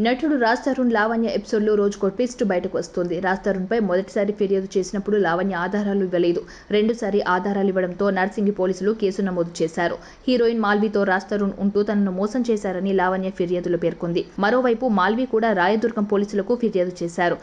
నటుడు రాజ్ తరుణ్ లావణ్య ఎపిసోడ్లో రోజుకో ట్విస్ట్ బయటకు వస్తుంది. రాజ్ తరుణ్పై మొదటిసారి ఫిర్యాదు చేసినప్పుడు లావణ్య ఆధారాలు ఇవ్వలేదు. రెండోసారి ఆధారాలు ఇవ్వడంతో నర్సింగి పోలీసులు కేసు నమోదు చేశారు. హీరోయిన్ మాల్వీతో రాజ్ తరుణ్ ఉంటూ తనను మోసం చేశారని లావణ్య ఫిర్యాదులో పేర్కొంది. మరోవైపు మాల్వీ కూడా రాయదుర్గం పోలీసులకు ఫిర్యాదు చేశారు.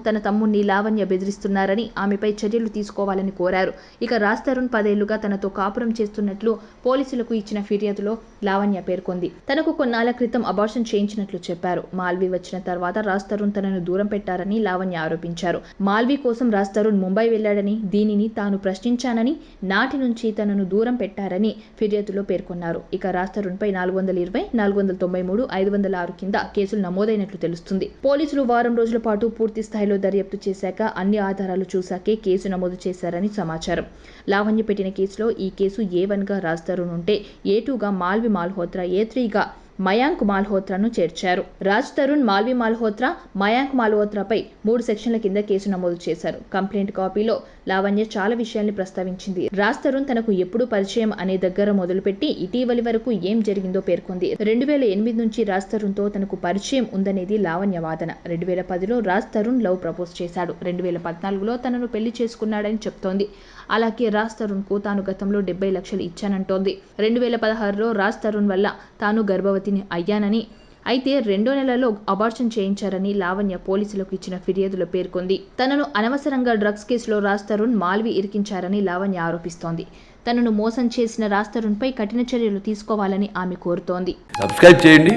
తన తమ్ముణ్ణి లావణ్య బెదిరిస్తున్నారని, ఆమెపై చర్యలు తీసుకోవాలని కోరారు. ఇక రాజ్ తరుణ్ 10 ఏళ్లుగా తనతో కాపురం చేస్తున్నట్లు పోలీసులకు ఇచ్చిన ఫిర్యాదులో లావణ్య పేర్కొంది. తనకు కొన్నాళ్ల క్రితం అబార్షన్ చేయించినట్లు చెప్పారు. మాల్వీ వచ్చిన తర్వాత రాజ్ తరుణ్ తనను దూరం పెట్టారని లావణ్య ఆరోపించారు. మాల్వీ కోసం రాజ్ తరుణ్ ముంబై వెళ్లాడని, దీనిని తాను ప్రశ్నించానని, నాటి నుంచి తనను దూరం పెట్టారని ఫిర్యాదులో పేర్కొన్నారు. ఇక రాజ్ తరుణ్ పై 420, 493, 506 కింద కేసులు నమోదైనట్లు తెలుస్తుంది. పోలీసులు వారం రోజుల పాటు పూర్తి స్థాయిలో దర్యాప్తు చేశాక అన్ని ఆధారాలు చూశాకే కేసు నమోదు చేశారని సమాచారం. లావణ్య పెట్టిన కేసులో ఈ కేసు A1గా రాజ్ తరుణ్ ఉంటే, A2గా మాల్వీ మల్హోత్రా, A3గా మయాంక్ మల్హోత్రాను చేర్చారు. రాజ్ తరుణ్, మాల్వీ మల్హోత్రా, మయాంక్ మల్హోత్రాపై 3 సెక్షన్ల కింద కేసు నమోదు చేశారు. కంప్లైంట్ కాపీలో లావణ్య చాలా విషయాల్ని ప్రస్తావించింది. రాజ్ తరుణ్ తనకు ఎప్పుడు పరిచయం అనే దగ్గర మొదలుపెట్టి ఇటీవలి వరకు ఏం జరిగిందో పేర్కొంది. 2008 నుంచి రాజ్ తరుణ్తో తనకు పరిచయం ఉందనేది లావణ్య వాదన. 2010లో రాజ్ తరుణ్ లవ్ ప్రపోజ్ చేశాడు. 2014లో తనను పెళ్లి చేసుకున్నాడని చెప్తోంది. అలాగే రాజ్ తరుణ్కు తాను గతంలో 70 లక్షలు ఇచ్చానంటోంది. 2016లో రాజ్ తరుణ్ వల్ల తాను గర్భవతిని అయ్యానని, అయితే 2వ నెలలో అబార్షన్ చేయించారని లావణ్య పోలీసులకు ఇచ్చిన ఫిర్యాదులో పేర్కొంది. తనను అనవసరంగా డ్రగ్స్ కేసులో రాజ్ తరుణ్, మాల్వీ ఇరికించారని లావణ్య ఆరోపిస్తోంది. తనను మోసం చేసిన రాజ్ తరుణ్ పై కఠిన చర్యలు తీసుకోవాలని ఆమె కోరుతోంది. సబ్స్క్రైబ్ చేయండి.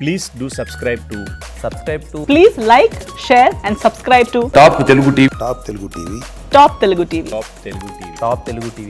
Please do subscribe to. Please like, share and subscribe to top Telugu TV. Top Telugu TV. Top Telugu TV.